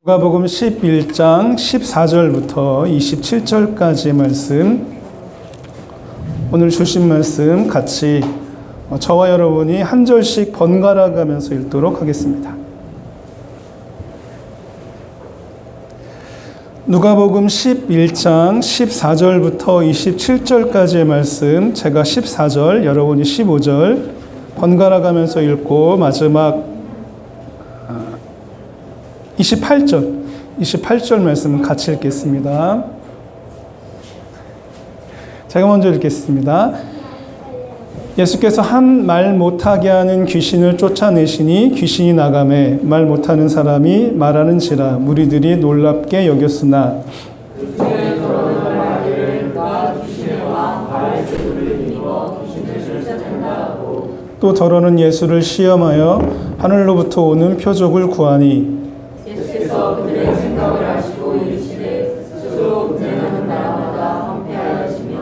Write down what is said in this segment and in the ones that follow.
누가복음 11장 14절부터 27절까지의 말씀, 오늘 주신 말씀 같이 저와 여러분이 한 절씩 번갈아 가면서 읽도록 하겠습니다. 누가복음 11장 14절부터 27절까지의 말씀, 제가 14절, 여러분이 15절 번갈아 가면서 읽고 마지막 28절 말씀은 같이 읽겠습니다. 제가 먼저 읽겠습니다. 예수께서 한 말 못하게 하는 귀신을 쫓아내시니 귀신이 나가매 말 못하는 사람이 말하는지라 무리들이 놀랍게 여겼으나 또 더러는 예수를 시험하여 하늘로부터 오는 표적을 구하니 그들의 생각을 아시고 이르시되 스스로 분쟁하는 나라마다 황폐하여지며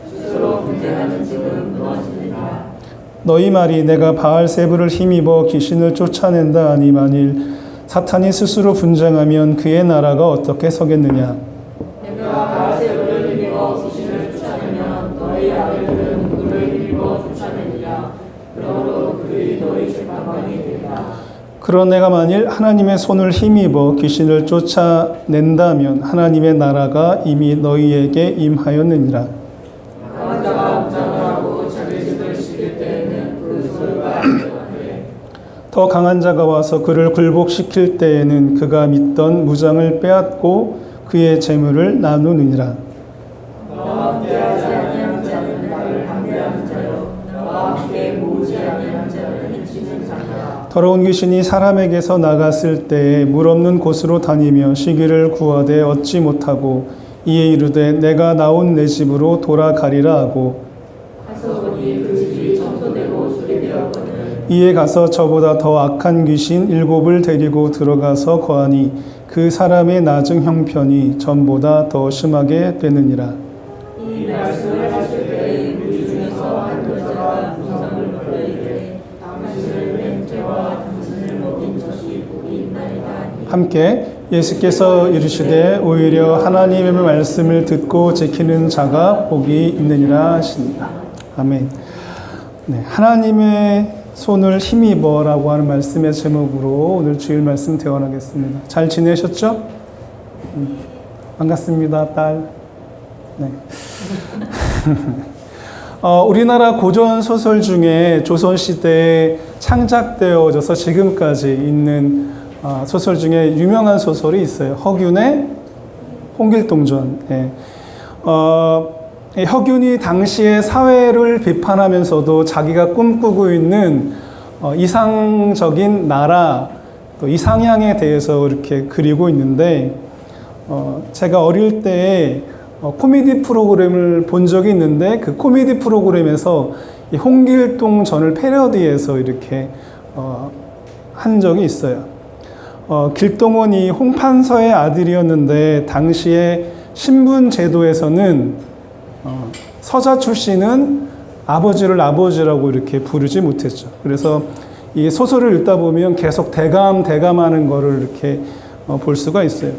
스스로 분쟁하는 집은 무너지느니라. 너희 말이 내가 바알세불을 힘입어 귀신을 쫓아낸다 하니 만일 사탄이 스스로 분쟁하면 그의 나라가 어떻게 서겠느냐. 내가 바알세불을 힘입어 귀신을 쫓아내면 너희 아들들은 누구를 힘입어 쫓아내리라. 그러므로 그들이 너희 재판관이 되리라. 그런 내가 만일 하나님의 손을 힘입어 귀신을 쫓아낸다면 하나님의 나라가 이미 너희에게 임하였느니라. 강한 자가 무장을 하고 자기 집을 지킬 때에는 그 소리가 들려가되 더 강한 자가 와서 그를 굴복시킬 때에는 그가 믿던 무장을 빼앗고 그의 재물을 나누느니라. 너와 함께하지 아니한 자는 나를 함께하는 자요 너와 함께 모으지 아니한 자는 해치는 자라. 더러운 귀신이 사람에게서 나갔을 때에 물 없는 곳으로 다니며 쉬기를 구하되 얻지 못하고 이에 이르되 내가 나온 내 집으로 돌아가리라 하고 가서 보니 그 집이 청소되고 수리되었거늘 이에 가서 저보다 더 악한 귀신 7을 데리고 들어가서 거하니 그 사람의 나중 형편이 전보다 더 심하게 되느니라. 이 말씀을 하실 때에 무리 중에서 한 여자가 무성을 불러 이르되 당신을 맹죄와 당신을 먹인 것이 복이 있나이다. 함께 예수께서 이르시되 오히려 하나님의 말씀을 듣고 지키는 자가 복이 있느니라 하시니라. 아멘. 네, 하나님의 손을 힘입어라고 하는 말씀의 제목으로 오늘 주일 말씀 대원하겠습니다. 잘 지내셨죠? 반갑습니다, 딸. 네. 우리나라 고전 소설 중에 조선시대에 창작되어져서 지금까지 있는 소설 중에 유명한 소설이 있어요. 허균의 홍길동전. 예. 허균이 당시의 사회를 비판하면서도 자기가 꿈꾸고 있는 이상적인 나라, 또 이상향에 대해서 이렇게 그리고 있는데, 제가 어릴 때 코미디 프로그램을 본 적이 있는데 그 코미디 프로그램에서 이 홍길동전을 패러디해서 이렇게 한 적이 있어요. 길동원이 홍판서의 아들이었는데 당시에 신분 제도에서는 서자 출신은 아버지를 아버지라고 이렇게 부르지 못했죠. 그래서 이 소설을 읽다 보면 계속 대감하는 거를 이렇게 볼 수가 있어요.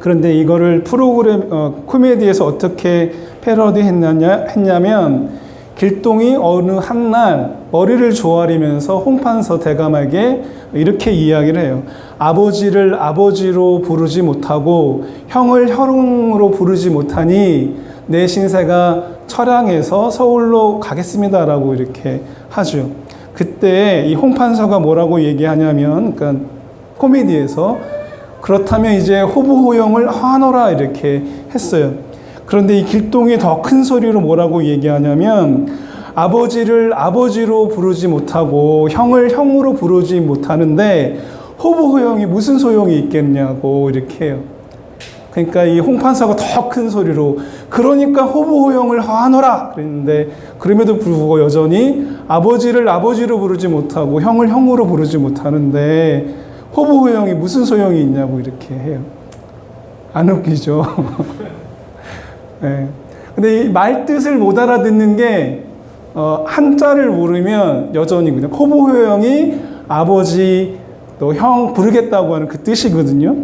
그런데 이거를 코미디에서 어떻게 패러디 했냐면 길동이 어느 한날 머리를 조아리면서 홍판서 대감에게 이렇게 이야기를 해요. 아버지를 아버지로 부르지 못하고 형을 형으로 부르지 못하니 내 신세가 처량해서 서울로 가겠습니다라고 이렇게 하죠. 그때 이 홍판서가 뭐라고 얘기하냐면, 그러니까 코미디에서 그렇다면 이제 호부호영을 하노라 이렇게 했어요. 그런데 이 길동이 더 큰 소리로 뭐라고 얘기하냐면 아버지를 아버지로 부르지 못하고 형을 형으로 부르지 못하는데 호부호영이 무슨 소용이 있겠냐고 이렇게 해요. 그러니까 이 홍판사가 더 큰 소리로 그러니까 호부호영을 하노라 그랬는데 그럼에도 불구하고 여전히 아버지를 아버지로 부르지 못하고 형을 형으로 부르지 못하는데 호부호영이 무슨 소용이 있냐고 이렇게 해요. 안 웃기죠? 네. 근데 이 말뜻을 못 알아듣는 게 한자를 모르면 여전히 그냥 호부호영이 아버지 또 형 부르겠다고 하는 그 뜻이거든요.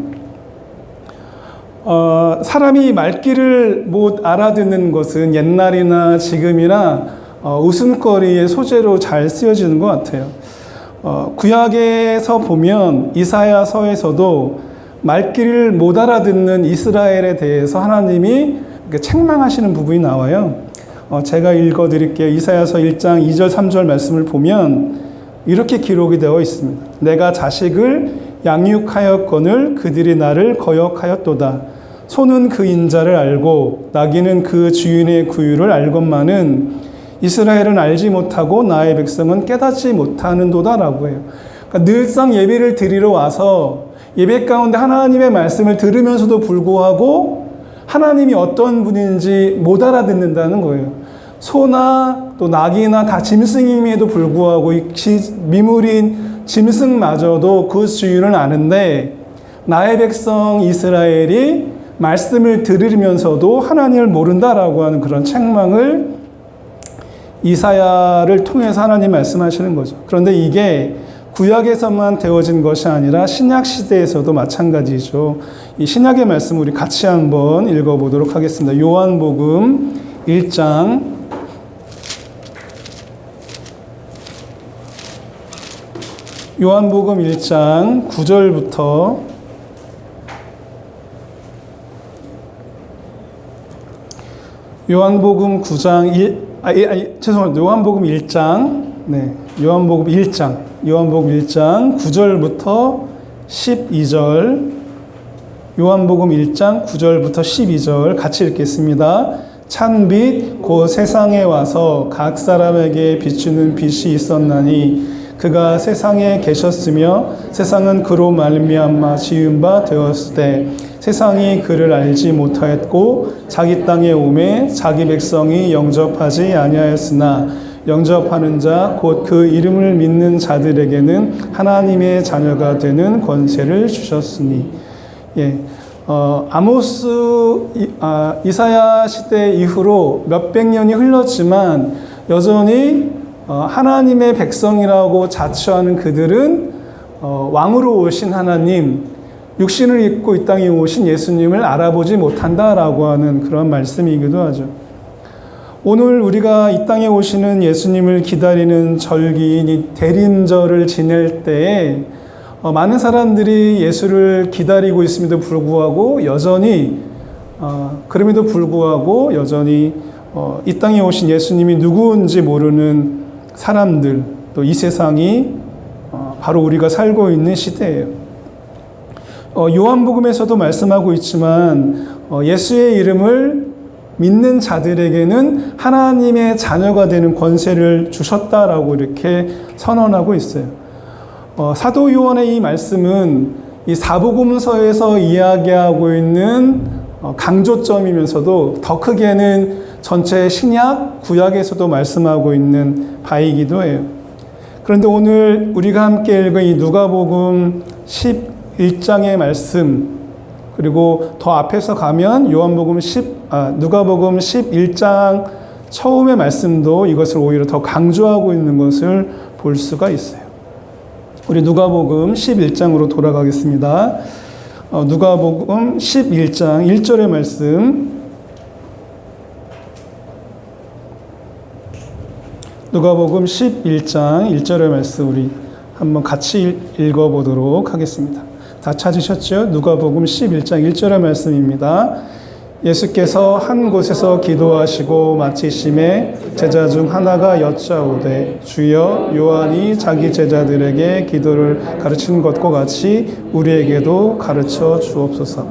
사람이 말귀를 못 알아듣는 것은 옛날이나 지금이나 웃음거리의 소재로 잘 쓰여지는 것 같아요. 구약에서 보면 이사야서에서도 말귀를 못 알아듣는 이스라엘에 대해서 하나님이 책망하시는 부분이 나와요. 제가 읽어드릴게요. 이사야서 1장 2절 3절 말씀을 보면 이렇게 기록이 되어 있습니다. 내가 자식을 양육하였거늘 그들이 나를 거역하였도다. 소는 그 인자를 알고 나귀는 그 주인의 구유를 알건만은 이스라엘은 알지 못하고 나의 백성은 깨닫지 못하는도다라고 해요. 그러니까 늘상 예배를 드리러 와서 예배 가운데 하나님의 말씀을 들으면서도 불구하고 하나님이 어떤 분인지 못 알아듣는다는 거예요. 소나 또 나귀나 다 짐승임에도 불구하고 미물인 짐승마저도 그 주인을 아는데 나의 백성 이스라엘이 말씀을 들으면서도 하나님을 모른다라고 하는 그런 책망을 이사야를 통해서 하나님 말씀하시는 거죠. 그런데 이게 구약에서만 되어진 것이 아니라 신약 시대에서도 마찬가지죠. 이 신약의 말씀 우리 같이 한번 읽어보도록 하겠습니다. 요한복음 1장 9절부터 요한복음 1장 요한복음 1장 9절부터 12절 요한복음 1장 9절부터 12절 같이 읽겠습니다. 찬빛 곧 세상에 와서 각 사람에게 비추는 빛이 있었나니 그가 세상에 계셨으며 세상은 그로 말미암아 지은 바 되었을 때 세상이 그를 알지 못하였고 자기 땅에 오매 자기 백성이 영접하지 아니하였으나 영접하는 자 곧 그 이름을 믿는 자들에게는 하나님의 자녀가 되는 권세를 주셨으니. 아모스 이사야 시대 이후로 몇백 년이 흘렀지만 여전히 하나님의 백성이라고 자처하는 그들은 왕으로 오신 하나님, 육신을 입고 이 땅에 오신 예수님을 알아보지 못한다라고 하는 그런 말씀이기도 하죠. 오늘 우리가 이 땅에 오시는 예수님을 기다리는 절기인 이 대림절을 지낼 때에 많은 사람들이 예수를 기다리고 있음에도 불구하고 여전히 이 땅에 오신 예수님이 누구인지 모르는 사람들, 또 이 세상이 바로 우리가 살고 있는 시대예요. 요한복음에서도 말씀하고 있지만 예수의 이름을 믿는 자들에게는 하나님의 자녀가 되는 권세를 주셨다라고 이렇게 선언하고 있어요. 사도 요한의 이 말씀은 이 사복음서에서 이야기하고 있는 강조점이면서도 더 크게는 전체 신약, 구약에서도 말씀하고 있는 바이기도 해요. 그런데 오늘 우리가 함께 읽은 이 누가복음 11장의 말씀, 그리고 더 앞에서 가면 누가복음 11장 처음의 말씀도 이것을 오히려 더 강조하고 있는 것을 볼 수가 있어요. 우리 누가복음 11장으로 돌아가겠습니다. 누가복음 11장 1절의 말씀. 누가복음 11장 1절의 말씀 우리 한번 같이 읽어보도록 하겠습니다. 다 찾으셨죠? 누가복음 11장 1절의 말씀입니다. 예수께서 한 곳에서 기도하시고 마치심에 제자 중 하나가 여짜오되 주여 요한이 자기 제자들에게 기도를 가르치는 것과 같이 우리에게도 가르쳐 주옵소서.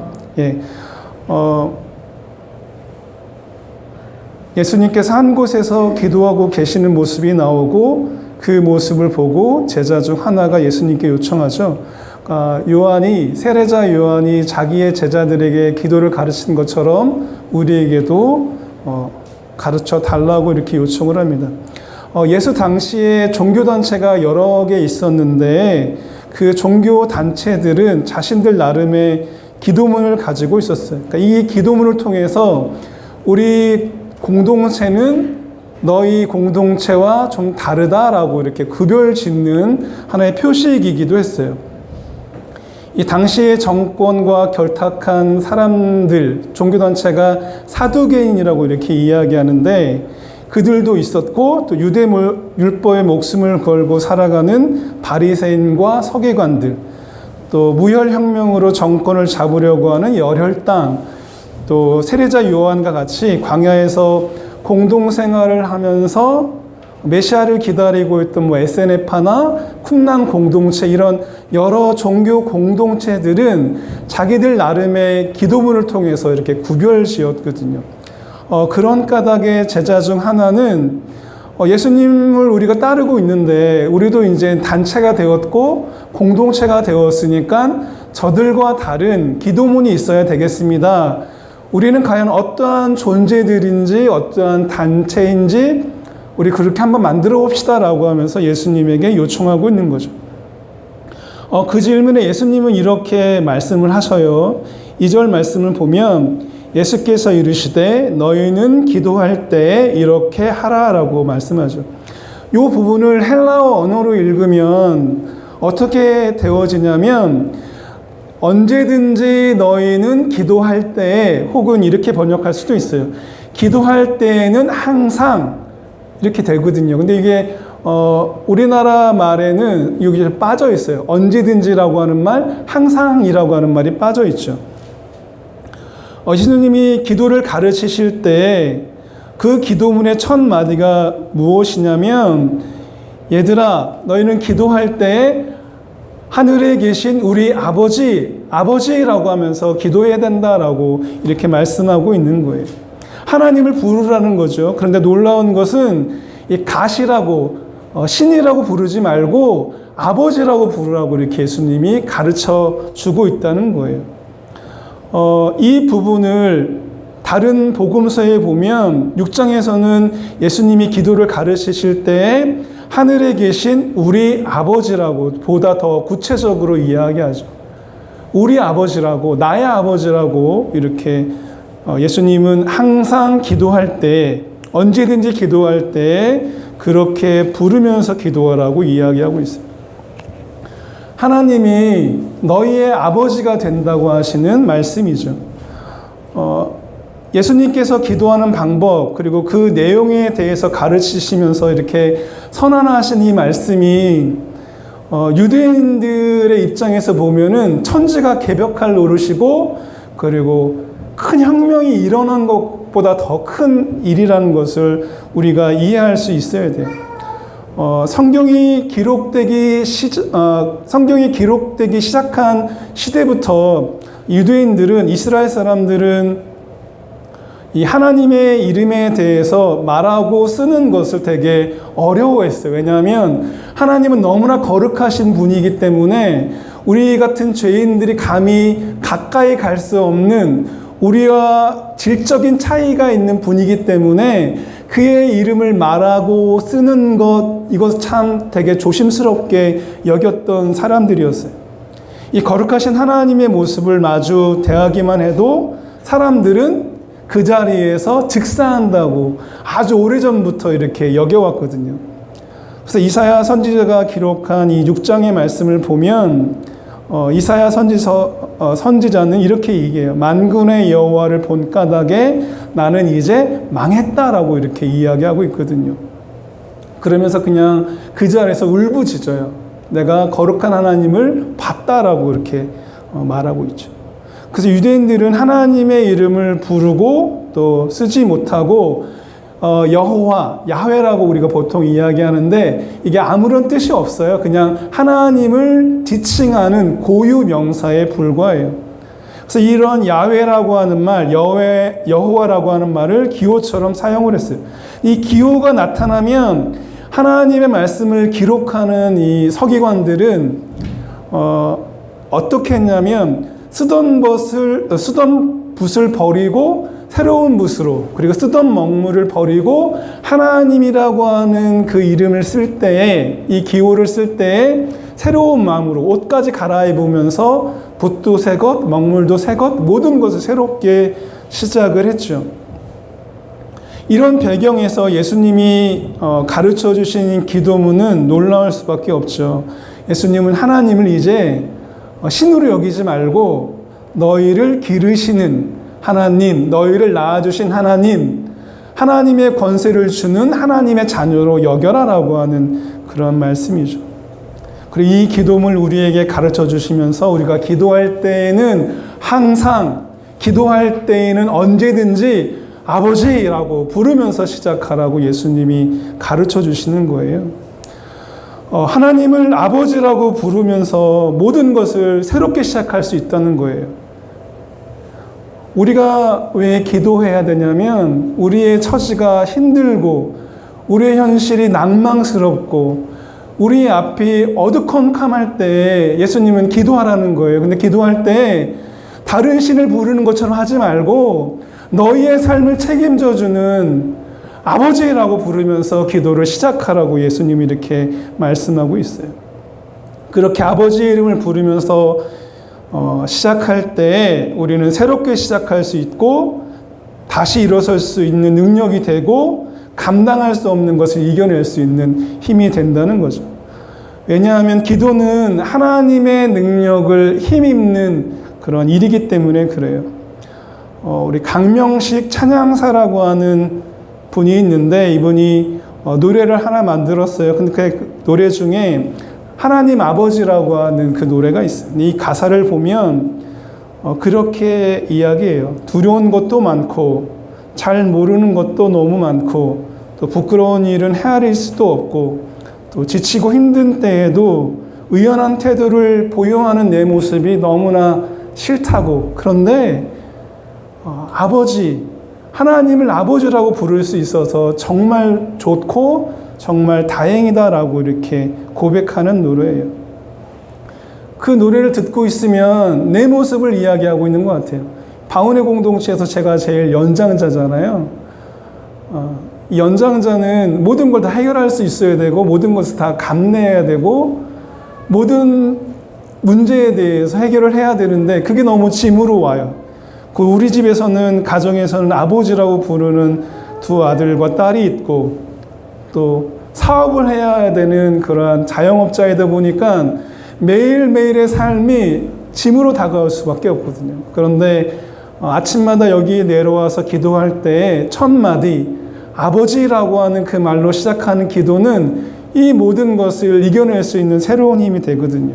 예수님께서 한 곳에서 기도하고 계시는 모습이 나오고 그 모습을 보고 제자 중 하나가 예수님께 요청하죠. 세례자 요한이 자기의 제자들에게 기도를 가르치는 것처럼 우리에게도 가르쳐 달라고 이렇게 요청을 합니다. 예수 당시에 종교단체가 여러 개 있었는데 그 종교단체들은 자신들 나름의 기도문을 가지고 있었어요. 그러니까 이 기도문을 통해서 우리 공동체는 너희 공동체와 좀 다르다라고 이렇게 구별 짓는 하나의 표시이기도 했어요. 이 당시의 정권과 결탁한 사람들, 종교단체가 사두개인이라고 이렇게 이야기하는데, 그들도 있었고 또 유대 율법에 목숨을 걸고 살아가는 바리새인과 서기관들, 또 무혈혁명으로 정권을 잡으려고 하는 열혈당, 또 세례자 요한과 같이 광야에서 공동생활을 하면서 메시아를 기다리고 있던 SNF파나 쿰란 공동체, 이런 여러 종교 공동체들은 자기들 나름의 기도문을 통해서 이렇게 구별지었거든요. 그런 까닭의 제자 중 하나는 예수님을 우리가 따르고 있는데 우리도 이제 단체가 되었고 공동체가 되었으니까 저들과 다른 기도문이 있어야 되겠습니다. 우리는 과연 어떠한 존재들인지 어떠한 단체인지 우리 그렇게 한번 만들어 봅시다 라고 하면서 예수님에게 요청하고 있는 거죠. 그 질문에 예수님은 이렇게 말씀을 하셔요. 2절 말씀을 보면 예수께서 이르시되 너희는 기도할 때 이렇게 하라라고 말씀하죠. 이 부분을 헬라어 언어로 읽으면 어떻게 되어지냐면 언제든지 너희는 기도할 때, 혹은 이렇게 번역할 수도 있어요. 기도할 때에는 항상 이렇게 되거든요. 근데 이게 우리나라 말에는 여기 빠져 있어요. 언제든지라고 하는 말, 항상이라고 하는 말이 빠져 있죠. 예수님이 기도를 가르치실 때 그 기도문의 첫 마디가 무엇이냐면, 얘들아 너희는 기도할 때 하늘에 계신 우리 아버지라고 하면서 기도해야 된다라고 이렇게 말씀하고 있는 거예요. 하나님을 부르라는 거죠. 그런데 놀라운 것은 이 가시라고 신이라고 부르지 말고 아버지라고 부르라고 이렇게 예수님이 가르쳐 주고 있다는 거예요. 이 부분을 다른 복음서에 보면 6장에서는 예수님이 기도를 가르치실 때 하늘에 계신 우리 아버지라고 보다 더 구체적으로 이야기하죠. 우리 아버지라고, 나의 아버지라고 이렇게 예수님은 항상 기도할 때, 언제든지 기도할 때 그렇게 부르면서 기도하라고 이야기하고 있습니다. 하나님이 너희의 아버지가 된다고 하시는 말씀이죠. 예수님께서 기도하는 방법, 그리고 그 내용에 대해서 가르치시면서 이렇게 선언하신 이 말씀이 유대인들의 입장에서 보면은 천지가 개벽할 노릇이고, 그리고 큰 혁명이 일어난 것보다 더 큰 일이라는 것을 우리가 이해할 수 있어야 돼요. 성경이 기록되기 시작한 시대부터 유대인들은, 이스라엘 사람들은 이 하나님의 이름에 대해서 말하고 쓰는 것을 되게 어려워했어요. 왜냐하면 하나님은 너무나 거룩하신 분이기 때문에 우리 같은 죄인들이 감히 가까이 갈 수 없는, 우리와 질적인 차이가 있는 분이기 때문에 그의 이름을 말하고 쓰는 것, 이것 참 되게 조심스럽게 여겼던 사람들이었어요. 이 거룩하신 하나님의 모습을 마주 대하기만 해도 사람들은 그 자리에서 즉사한다고 아주 오래전부터 이렇게 여겨왔거든요. 그래서 이사야 선지자가 기록한 이 6장의 말씀을 보면 이사야 선지자는 이렇게 얘기해요. 만군의 여호와를 본 까닭에 나는 이제 망했다라고 이렇게 이야기하고 있거든요. 그러면서 그냥 그 자리에서 울부짖어요. 내가 거룩한 하나님을 봤다라고 이렇게 말하고 있죠. 그래서 유대인들은 하나님의 이름을 부르고 또 쓰지 못하고 여호와, 야훼라고 우리가 보통 이야기하는데 이게 아무런 뜻이 없어요. 그냥 하나님을 지칭하는 고유 명사에 불과해요. 그래서 이런 야훼라고 하는 말, 여호와라고 하는 말을 기호처럼 사용을 했어요. 이 기호가 나타나면 하나님의 말씀을 기록하는 이 서기관들은 어떻게 했냐면 쓰던 붓을 버리고 새로운 붓으로, 그리고 쓰던 먹물을 버리고 하나님이라고 하는 그 이름을 쓸 때에, 이 기호를 쓸 때에 새로운 마음으로 옷까지 갈아입으면서 붓도 새 것, 먹물도 새 것, 모든 것을 새롭게 시작을 했죠. 이런 배경에서 예수님이 가르쳐 주신 기도문은 놀라울 수밖에 없죠. 예수님은 하나님을 이제 신으로 여기지 말고 너희를 기르시는 하나님, 너희를 낳아주신 하나님, 하나님의 권세를 주는 하나님의 자녀로 여겨라라고 하는 그런 말씀이죠. 그리고 이 기도문을 우리에게 가르쳐 주시면서 우리가 기도할 때에는 항상, 기도할 때에는 언제든지 아버지라고 부르면서 시작하라고 예수님이 가르쳐 주시는 거예요. 하나님을 아버지라고 부르면서 모든 것을 새롭게 시작할 수 있다는 거예요. 우리가 왜 기도해야 되냐면 우리의 처지가 힘들고 우리의 현실이 낭망스럽고 우리 앞이 어두컴컴할 때 예수님은 기도하라는 거예요. 근데 기도할 때 다른 신을 부르는 것처럼 하지 말고 너희의 삶을 책임져주는 아버지라고 부르면서 기도를 시작하라고 예수님이 이렇게 말씀하고 있어요. 그렇게 아버지의 이름을 부르면서 시작할 때 우리는 새롭게 시작할 수 있고 다시 일어설 수 있는 능력이 되고 감당할 수 없는 것을 이겨낼 수 있는 힘이 된다는 거죠. 왜냐하면 기도는 하나님의 능력을 힘입는 그런 일이기 때문에 그래요. 우리 강명식 찬양사라고 하는 분이 있는데 이분이 노래를 하나 만들었어요. 근데 그 노래 중에 하나님 아버지라고 하는 그 노래가 있어요. 이 가사를 보면 그렇게 이야기해요. 두려운 것도 많고 잘 모르는 것도 너무 많고 또 부끄러운 일은 헤아릴 수도 없고 또 지치고 힘든 때에도 의연한 태도를 보여하는 내 모습이 너무나 싫다고. 그런데 아버지, 하나님을 아버지라고 부를 수 있어서 정말 좋고 정말 다행이다라고 이렇게 고백하는 노래예요. 그 노래를 듣고 있으면 내 모습을 이야기하고 있는 것 같아요. 방언의 공동체에서 제가 제일 연장자잖아요. 이 연장자는 모든 걸 다 해결할 수 있어야 되고 모든 것을 다 감내해야 되고 모든 문제에 대해서 해결을 해야 되는데 그게 너무 짐으로 와요. 우리 집에서는 가정에서는 아버지라고 부르는 두 아들과 딸이 있고 또 사업을 해야 되는 그러한 자영업자이다 보니까 매일매일의 삶이 짐으로 다가올 수밖에 없거든요. 그런데 아침마다 여기에 내려와서 기도할 때 첫 마디 아버지라고 하는 그 말로 시작하는 기도는 이 모든 것을 이겨낼 수 있는 새로운 힘이 되거든요.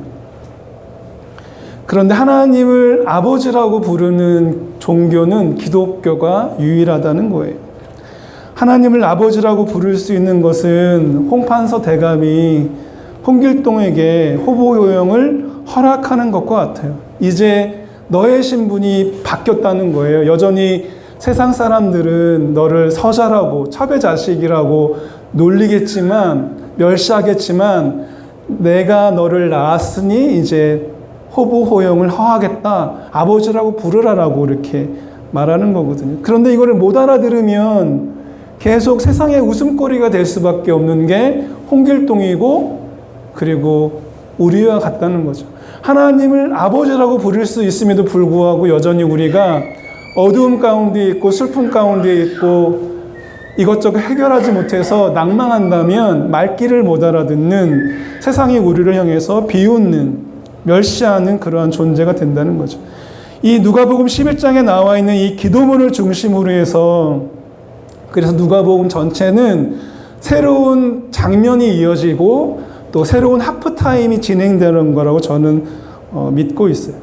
그런데 하나님을 아버지라고 부르는 종교는 기독교가 유일하다는 거예요. 하나님을 아버지라고 부를 수 있는 것은 홍판서 대감이 홍길동에게 호보효영을 허락하는 것과 같아요. 이제 너의 신분이 바뀌었다는 거예요. 여전히 세상 사람들은 너를 서자라고 차별자식이라고 놀리겠지만 멸시하겠지만 내가 너를 낳았으니 이제 호보호영을 허하겠다. 아버지라고 부르라라고 이렇게 말하는 거거든요. 그런데 이거를 못 알아들으면 계속 세상의 웃음거리가 될 수밖에 없는 게 홍길동이고 그리고 우리와 같다는 거죠. 하나님을 아버지라고 부를 수 있음에도 불구하고 여전히 우리가 어두움 가운데 있고 슬픔 가운데 있고 이것저것 해결하지 못해서 낭망한다면 말귀를 못 알아듣는 세상이 우리를 향해서 비웃는 멸시하는 그러한 존재가 된다는 거죠. 이 누가복음 11장에 나와 있는 이 기도문을 중심으로 해서 그래서 누가복음 전체는 새로운 장면이 이어지고 또 새로운 하프타임이 진행되는 거라고 저는 믿고 있어요.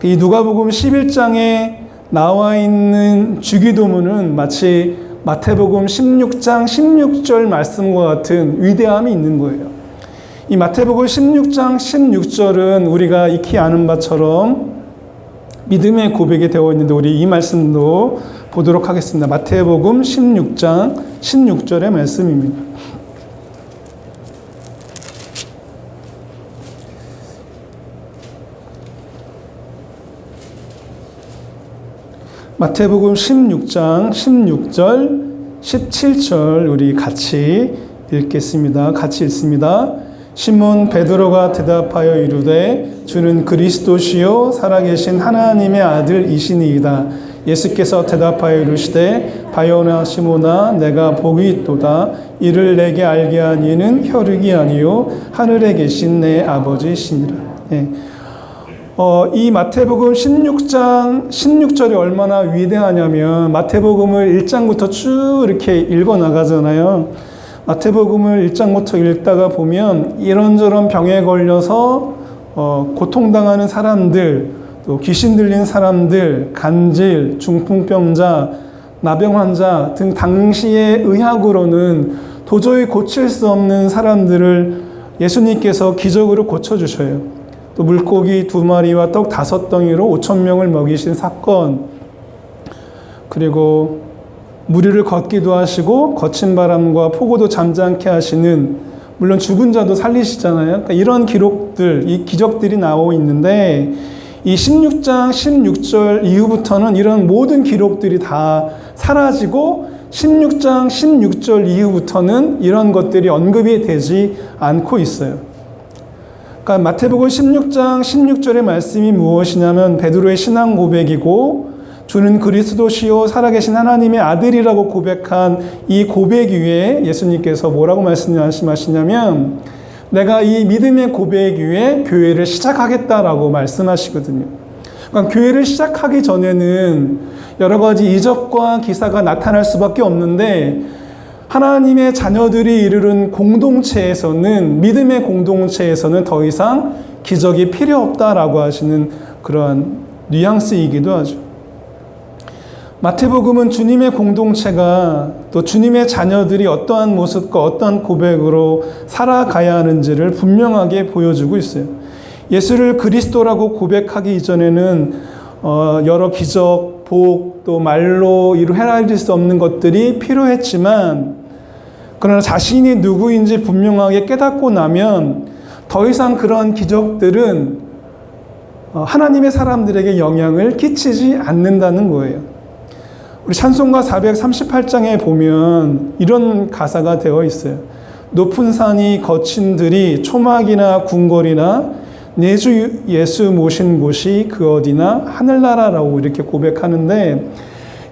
이 누가복음 11장에 나와 있는 주기도문은 마치 마태복음 16장 16절 말씀과 같은 위대함이 있는 거예요. 이 마태복음 16장 16절은 우리가 익히 아는 바처럼 믿음의 고백이 되어 있는데 우리 이 말씀도 보도록 하겠습니다. 마태복음 16장 16절의 말씀입니다. 마태복음 16장 16절 17절 우리 같이 읽겠습니다. 같이 읽습니다. 시몬 베드로가 대답하여 이르되 주는 그리스도시요 살아계신 하나님의 아들이시니이다. 예수께서 대답하여 이르시되 바요나 시몬아 내가 복이 있도다. 이를 내게 알게 한 이는 혈육이 아니요 하늘에 계신 내 아버지시니라. 예. 이 마태복음 16장 16절이 얼마나 위대하냐면 마태복음을 1장부터 쭉 이렇게 읽어 나가잖아요. 마태복음을 1장부터 읽다가 보면 이런저런 병에 걸려서 고통당하는 사람들, 또 귀신 들린 사람들, 간질, 중풍병자, 나병 환자 등 당시의 의학으로는 도저히 고칠 수 없는 사람들을 예수님께서 기적으로 고쳐주셔요. 또 물고기 2마리와 떡 5덩이로 5,000명을 먹이신 사건, 그리고 무리를 걷기도 하시고 거친 바람과 폭우도 잠잠케 하시는, 물론 죽은 자도 살리시잖아요. 그러니까 이런 기록들, 이 기적들이 나오고 있는데 이 16장 16절 이후부터는 이런 모든 기록들이 다 사라지고 16장 16절 이후부터는 이런 것들이 언급이 되지 않고 있어요. 그러니까 마태복음 16장 16절의 말씀이 무엇이냐면 베드로의 신앙 고백이고 주는 그리스도시요 살아계신 하나님의 아들이라고 고백한 이 고백 위에 예수님께서 뭐라고 말씀하시냐면 내가 이 믿음의 고백 위에 교회를 시작하겠다라고 말씀하시거든요. 그러니까 교회를 시작하기 전에는 여러 가지 이적과 기사가 나타날 수밖에 없는데 하나님의 자녀들이 이르는 공동체에서는, 믿음의 공동체에서는 더 이상 기적이 필요 없다라고 하시는 그러한 뉘앙스이기도 하죠. 마태복음은 주님의 공동체가 또 주님의 자녀들이 어떠한 모습과 어떠한 고백으로 살아가야 하는지를 분명하게 보여주고 있어요. 예수를 그리스도라고 고백하기 이전에는 여러 기적, 복, 또 말로 헤아릴 수 없는 것들이 필요했지만 그러나 자신이 누구인지 분명하게 깨닫고 나면 더 이상 그런 기적들은 하나님의 사람들에게 영향을 끼치지 않는다는 거예요. 우리 찬송가 438장에 보면 이런 가사가 되어 있어요. 높은 산이 거친 들이 초막이나 궁궐이나 내 주 예수 모신 곳이 그 어디나 하늘나라라고 이렇게 고백하는데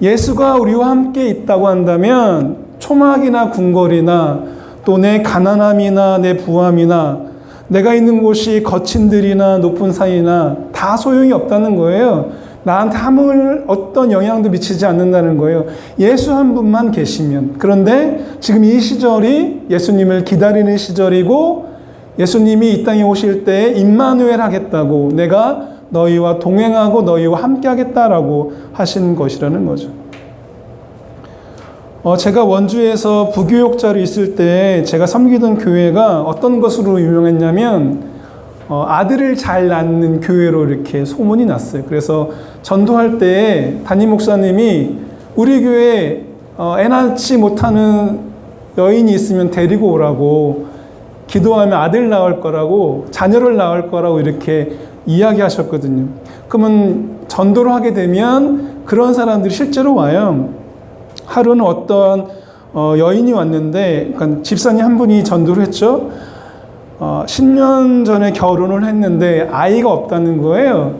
예수가 우리와 함께 있다고 한다면 초막이나 궁궐이나 또 내 가난함이나 내 부함이나 내가 있는 곳이 거친 들이나 높은 산이나 다 소용이 없다는 거예요. 나한테 아무 어떤 영향도 미치지 않는다는 거예요. 예수 한 분만 계시면. 그런데 지금 이 시절이 예수님을 기다리는 시절이고 예수님이 이 땅에 오실 때 임마누엘 하겠다고, 내가 너희와 동행하고 너희와 함께 하겠다라고 하신 것이라는 거죠. 제가 원주에서 부교육자로 있을 때 제가 섬기던 교회가 어떤 것으로 유명했냐면 아들을 잘 낳는 교회로 이렇게 소문이 났어요. 그래서 전도할 때 담임 목사님이 우리 교회에 애 낳지 못하는 여인이 있으면 데리고 오라고, 기도하면 아들 낳을 거라고, 자녀를 낳을 거라고 이렇게 이야기하셨거든요. 그러면 전도를 하게 되면 그런 사람들이 실제로 와요. 하루는 어떤 여인이 왔는데, 그러니까 집사님 한 분이 전도를 했죠. 10년 전에 결혼을 했는데 아이가 없다는 거예요.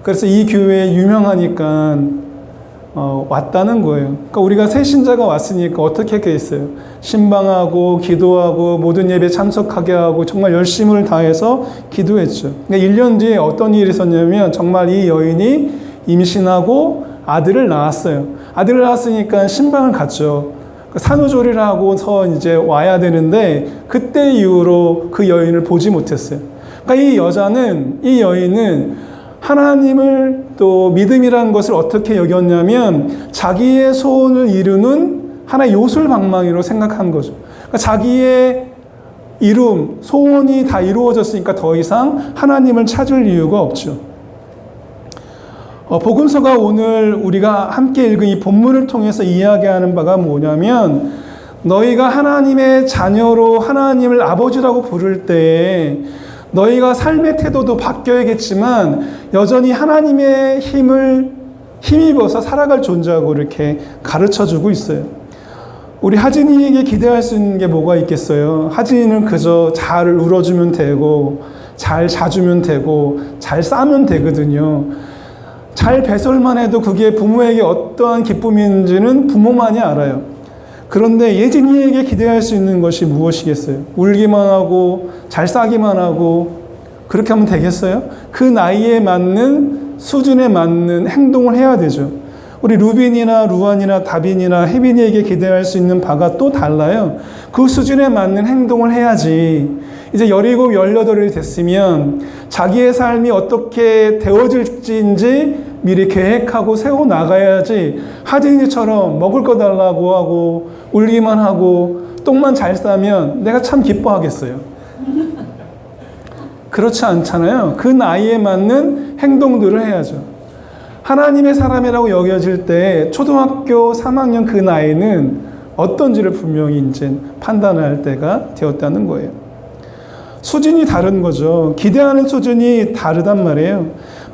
그래서 이 교회에 유명하니까 왔다는 거예요. 그러니까 우리가 새 신자가 왔으니까 어떻게 했겠어요? 신방하고 기도하고 모든 예배 참석하게 하고 정말 열심을 다해서 기도했죠. 그러니까 1년 뒤에 어떤 일이 있었냐면 정말 이 여인이 임신하고 아들을 낳았어요. 아들을 낳았으니까 신방을 갔죠. 산후조리를 하고서 이제 와야 되는데 그때 이후로 그 여인을 보지 못했어요. 그러니까 이 여인은 하나님을 또 믿음이라는 것을 어떻게 여겼냐면 자기의 소원을 이루는 하나의 요술방망이로 생각한 거죠. 그러니까 자기의 이룸, 소원이 다 이루어졌으니까 더 이상 하나님을 찾을 이유가 없죠. 복음서가 오늘 우리가 함께 읽은 이 본문을 통해서 이야기하는 바가 뭐냐면 너희가 하나님의 자녀로 하나님을 아버지라고 부를 때 너희가 삶의 태도도 바뀌어야겠지만 여전히 하나님의 힘입어서 살아갈 존재하고 이렇게 가르쳐주고 있어요. 우리 하진이에게 기대할 수 있는 게 뭐가 있겠어요? 하진이는 그저 잘 울어주면 되고 잘 자주면 되고 잘 싸면 되거든요. 잘 배설만 해도 그게 부모에게 어떠한 기쁨인지는 부모만이 알아요. 그런데 예진이에게 기대할 수 있는 것이 무엇이겠어요? 울기만 하고 잘 싸기만 하고 그렇게 하면 되겠어요? 그 나이에 맞는 수준에 맞는 행동을 해야 되죠. 우리 루빈이나 루안이나 다빈이나 혜빈이에게 기대할 수 있는 바가 또 달라요. 그 수준에 맞는 행동을 해야지. 이제 17, 18이 됐으면 자기의 삶이 어떻게 되어질지인지 미리 계획하고 세워나가야지, 하진이처럼 먹을 거 달라고 하고 울기만 하고 똥만 잘 싸면 내가 참 기뻐하겠어요. 그렇지 않잖아요. 그 나이에 맞는 행동들을 해야죠. 하나님의 사람이라고 여겨질 때 초등학교 3학년 그 나이는 어떤지를 분명히 이제 판단할 때가 되었다는 거예요. 수준이 다른 거죠. 기대하는 수준이 다르단 말이에요.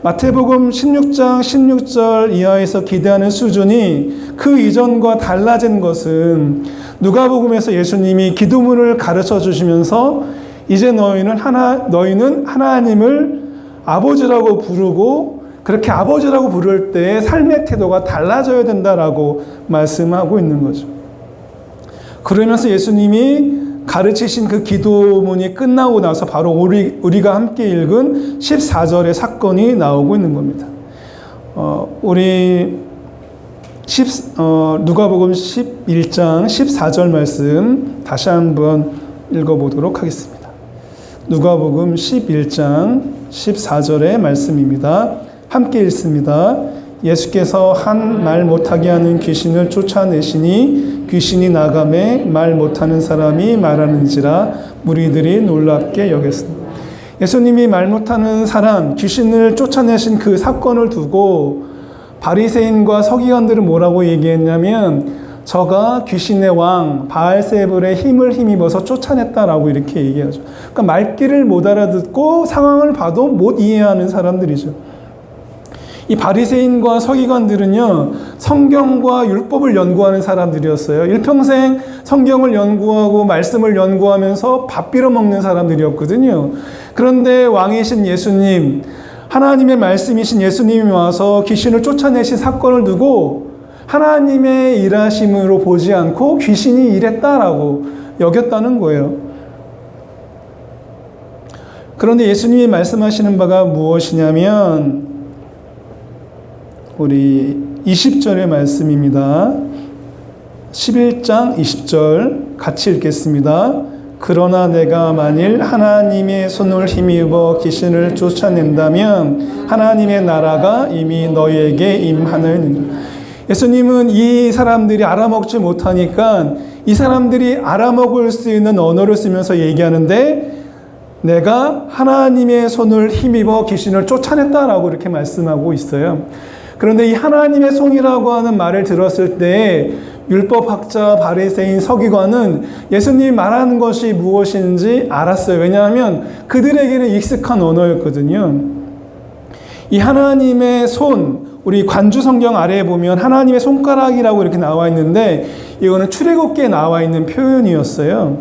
마태복음 16장 16절 이하에서 기대하는 수준이 그 이전과 달라진 것은 누가복음에서 예수님이 기도문을 가르쳐 주시면서 이제 너희는 하나님을 아버지라고 부르고, 그렇게 아버지라고 부를 때 삶의 태도가 달라져야 된다라고 말씀하고 있는 거죠. 그러면서 예수님이 가르치신 그 기도문이 끝나고 나서 바로 우리가 함께 읽은 14절의 사건이 나오고 있는 겁니다. 우리 누가복음 11장 14절 말씀 다시 한번 읽어보도록 하겠습니다. 누가복음 11장 14절의 말씀입니다. 함께 읽습니다. 예수께서 한 말 못하게 하는 귀신을 쫓아내시니 귀신이 나가매 말 못하는 사람이 말하는지라 무리들이 놀랍게 여겼습니다. 예수님이 말 못하는 사람, 귀신을 쫓아내신 그 사건을 두고 바리새인과 서기관들은 뭐라고 얘기했냐면, 저가 귀신의 왕 바알세불의 힘을 힘입어서 쫓아냈다라고 이렇게 얘기하죠. 그러니까 말귀를 못 알아듣고 상황을 봐도 못 이해하는 사람들이죠. 이 바리새인과 서기관들은요, 성경과 율법을 연구하는 사람들이었어요. 일평생 성경을 연구하고 말씀을 연구하면서 밥 빌어 먹는 사람들이었거든요. 그런데 왕이신 예수님, 하나님의 말씀이신 예수님이 와서 귀신을 쫓아내신 사건을 두고 하나님의 일하심으로 보지 않고 귀신이 일했다라고 여겼다는 거예요. 그런데 예수님이 말씀하시는 바가 무엇이냐면 우리 20절의 말씀입니다. 11장 20절 같이 읽겠습니다. 그러나 내가 만일 하나님의 손을 힘입어 귀신을 쫓아낸다면 하나님의 나라가 이미 너희에게 임하느니라. 예수님은 이 사람들이 알아먹지 못하니까 이 사람들이 알아먹을 수 있는 언어를 쓰면서 얘기하는데, 내가 하나님의 손을 힘입어 귀신을 쫓아냈다라고 이렇게 말씀하고 있어요. 그런데 이 하나님의 손이라고 하는 말을 들었을 때 율법학자, 바리새인, 서기관은 예수님이 말하는 것이 무엇인지 알았어요. 왜냐하면 그들에게는 익숙한 언어였거든요. 이 하나님의 손, 우리 관주 성경 아래에 보면 하나님의 손가락이라고 이렇게 나와 있는데, 이거는 출애굽기에 나와 있는 표현이었어요.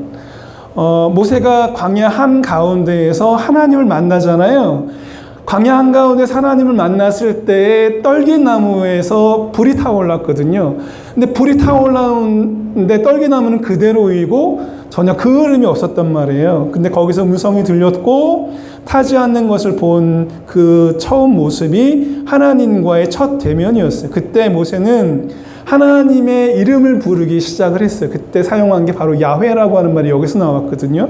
모세가 광야 한가운데에서 하나님을 만나잖아요. 광야 한가운데서 하나님을 만났을 때 떨기나무에서 불이 타올랐거든요. 근데 불이 타올랐는데 떨기나무는 그대로이고 전혀 그 흐름이 없었단 말이에요. 근데 거기서 음성이 들렸고 타지 않는 것을 본 그 처음 모습이 하나님과의 첫 대면이었어요. 그때 모세는 하나님의 이름을 부르기 시작을 했어요. 그때 사용한 게 바로 야훼라고 하는 말이 여기서 나왔거든요.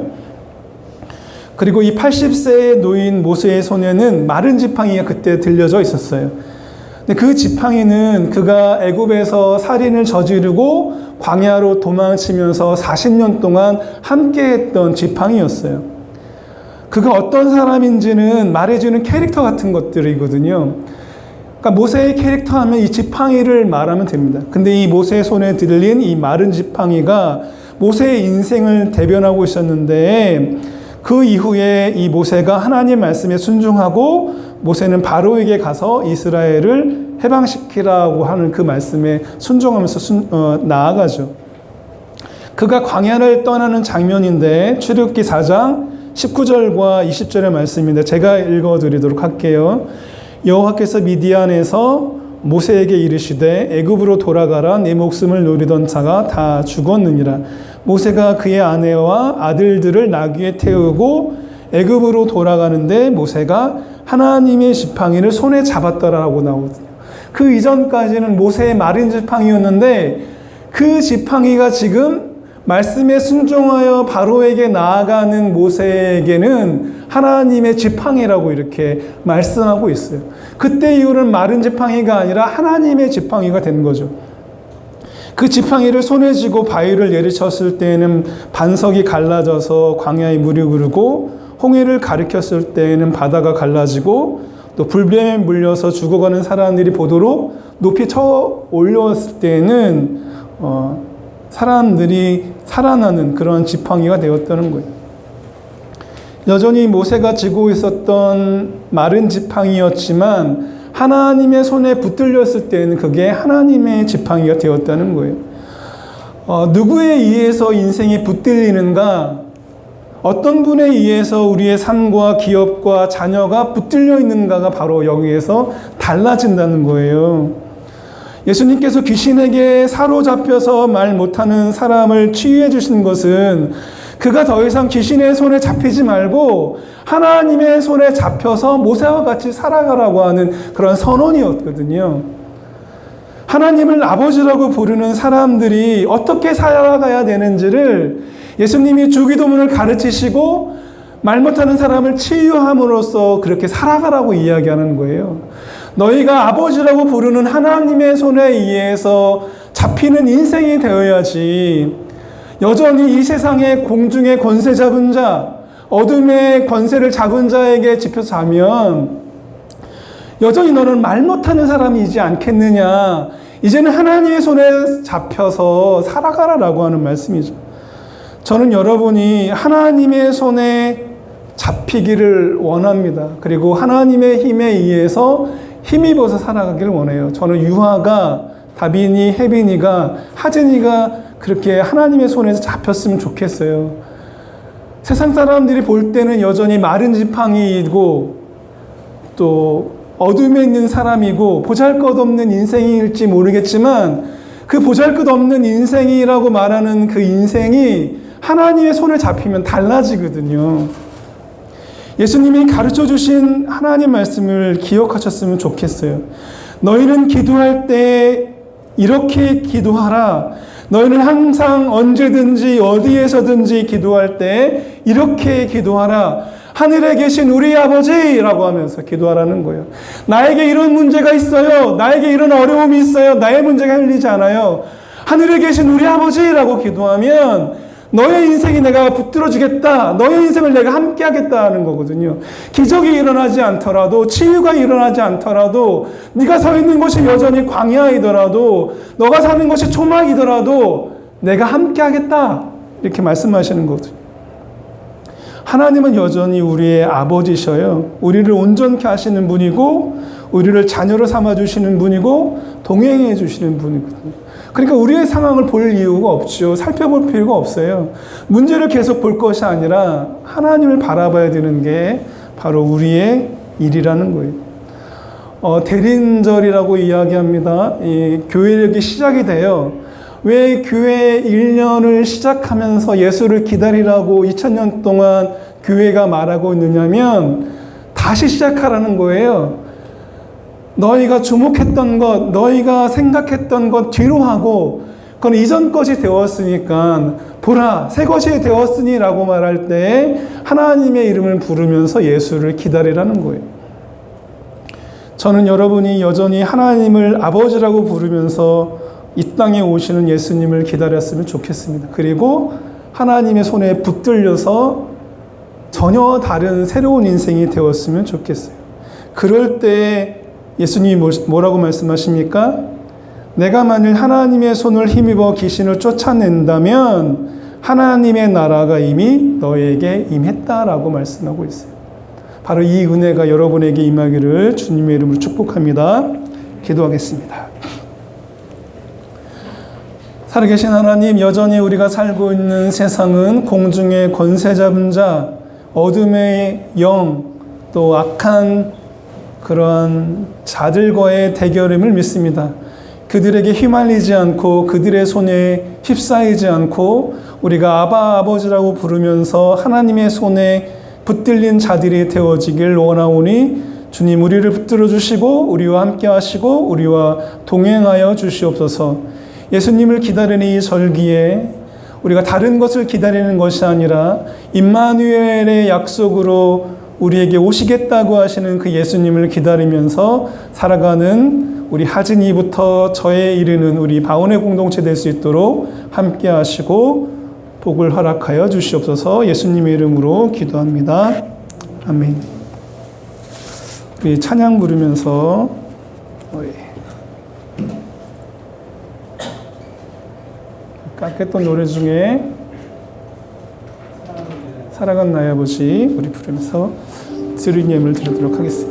그리고 이 80세의 노인 모세의 손에는 마른 지팡이가 그때 들려져 있었어요. 근데 그 지팡이는 그가 애굽에서 살인을 저지르고 광야로 도망치면서 40년 동안 함께했던 지팡이였어요. 그가 어떤 사람인지는 말해주는 캐릭터 같은 것들이거든요. 그러니까 모세의 캐릭터 하면 이 지팡이를 말하면 됩니다. 근데 이 모세의 손에 들린 이 마른 지팡이가 모세의 인생을 대변하고 있었는데, 그 이후에 이 모세가 하나님의 말씀에 순종하고 모세는 바로에게 가서 이스라엘을 해방시키라고 하는 그 말씀에 순종하면서 나아가죠. 그가 광야를 떠나는 장면인데 출애굽기 4장 19절과 20절의 말씀인데 제가 읽어드리도록 할게요. 여호와께서 미디안에서 모세에게 이르시되 애굽으로 돌아가라, 내 목숨을 노리던 자가 다 죽었느니라. 모세가 그의 아내와 아들들을 나귀에 태우고 애굽으로 돌아가는데 모세가 하나님의 지팡이를 손에 잡았더라라고 나오거든요. 그 이전까지는 모세의 마른 지팡이였는데 그 지팡이가 지금 말씀에 순종하여 바로에게 나아가는 모세에게는 하나님의 지팡이라고 이렇게 말씀하고 있어요. 그때 이후로는 마른 지팡이가 아니라 하나님의 지팡이가 된 거죠. 그 지팡이를 손에 쥐고 바위를 내리쳤을 때에는 반석이 갈라져서 광야에 물이 흐르고, 홍해를 가리켰을 때에는 바다가 갈라지고, 또 불뱀에 물려서 죽어가는 사람들이 보도록 높이 쳐 올렸을 때에는 사람들이 살아나는 그런 지팡이가 되었다는 거예요. 여전히 모세가 쥐고 있었던 마른 지팡이였지만 하나님의 손에 붙들렸을 때는 그게 하나님의 지팡이가 되었다는 거예요. 누구에 의해서 인생이 붙들리는가? 어떤 분에 의해서 우리의 삶과 기업과 자녀가 붙들려 있는가가 바로 여기에서 달라진다는 거예요. 예수님께서 귀신에게 사로잡혀서 말 못하는 사람을 치유해 주신 것은 그가 더 이상 귀신의 손에 잡히지 말고 하나님의 손에 잡혀서 모세와 같이 살아가라고 하는 그런 선언이었거든요. 하나님을 아버지라고 부르는 사람들이 어떻게 살아가야 되는지를 예수님이 주기도문을 가르치시고 말 못하는 사람을 치유함으로써 그렇게 살아가라고 이야기하는 거예요. 너희가 아버지라고 부르는 하나님의 손에 의해서 잡히는 인생이 되어야지, 여전히 이 세상의 공중의 권세 잡은 자, 어둠의 권세를 잡은 자에게 집혀서 자면 여전히 너는 말 못하는 사람이지 않겠느냐. 이제는 하나님의 손에 잡혀서 살아가라라고 하는 말씀이죠. 저는 여러분이 하나님의 손에 잡히기를 원합니다. 그리고 하나님의 힘에 의해서 힘입어서 살아가기를 원해요. 저는 유아가, 다빈이, 혜빈이가, 하진이가 그렇게 하나님의 손에서 잡혔으면 좋겠어요. 세상 사람들이 볼 때는 여전히 마른 지팡이이고 또 어둠에 있는 사람이고 보잘것없는 인생일지 모르겠지만 그 보잘것없는 인생이라고 말하는 그 인생이 하나님의 손에 잡히면 달라지거든요. 예수님이 가르쳐 주신 하나님 말씀을 기억하셨으면 좋겠어요. 너희는 기도할 때 이렇게 기도하라. 너희는 항상 언제든지 어디에서든지 기도할 때 이렇게 기도하라. 하늘에 계신 우리 아버지라고 하면서 기도하라는 거예요. 나에게 이런 문제가 있어요. 나에게 이런 어려움이 있어요. 나의 문제가 흘리지 않아요. 하늘에 계신 우리 아버지라고 기도하면 너의 인생이 내가 붙들어 주겠다. 너의 인생을 내가 함께 하겠다는 거거든요. 기적이 일어나지 않더라도, 치유가 일어나지 않더라도, 네가 서 있는 곳이 여전히 광야이더라도, 너가 사는 것이 초막이더라도 내가 함께 하겠다. 이렇게 말씀하시는 거거든요. 하나님은 여전히 우리의 아버지셔요. 우리를 온전케 하시는 분이고, 우리를 자녀로 삼아주시는 분이고, 동행해 주시는 분이거든요. 그러니까 우리의 상황을 볼 이유가 없죠. 살펴볼 필요가 없어요. 문제를 계속 볼 것이 아니라 하나님을 바라봐야 되는 게 바로 우리의 일이라는 거예요. 대린절이라고 이야기합니다. 이 교회력이 시작이 돼요. 왜 교회 1년을 시작하면서 예수를 기다리라고 2000년 동안 교회가 말하고 있느냐면 다시 시작하라는 거예요. 너희가 주목했던 것, 너희가 생각했던 것 뒤로 하고 그건 이전 것이 되었으니까 보라 새 것이 되었으니 라고 말할 때 하나님의 이름을 부르면서 예수를 기다리라는 거예요. 저는 여러분이 여전히 하나님을 아버지라고 부르면서 이 땅에 오시는 예수님을 기다렸으면 좋겠습니다. 그리고 하나님의 손에 붙들려서 전혀 다른 새로운 인생이 되었으면 좋겠어요. 그럴 때 예수님이 뭐라고 말씀하십니까? 내가 만일 하나님의 손을 힘입어 귀신을 쫓아낸다면 하나님의 나라가 이미 너에게 임했다라고 말씀하고 있어요. 바로 이 은혜가 여러분에게 임하기를 주님의 이름으로 축복합니다. 기도하겠습니다. 살아계신 하나님, 여전히 우리가 살고 있는 세상은 공중의 권세 잡은 자, 어둠의 영, 또 악한 그런 자들과의 대결임을 믿습니다. 그들에게 휘말리지 않고 그들의 손에 휩싸이지 않고 우리가 아바 아버지라고 부르면서 하나님의 손에 붙들린 자들이 되어지길 원하오니 주님 우리를 붙들어 주시고 우리와 함께 하시고 우리와 동행하여 주시옵소서. 예수님을 기다리는 이 절기에 우리가 다른 것을 기다리는 것이 아니라 임마누엘의 약속으로 우리에게 오시겠다고 하시는 그 예수님을 기다리면서 살아가는 우리 하진이부터 저에 이르는 우리 바운의 공동체 될 수 있도록 함께 하시고 복을 허락하여 주시옵소서. 예수님의 이름으로 기도합니다. 아멘. 우리 찬양 부르면서 깎였던 노래 중에 사랑은 나의 아버지 우리 부르면서 주님 예물을 드리도록 하겠습니다.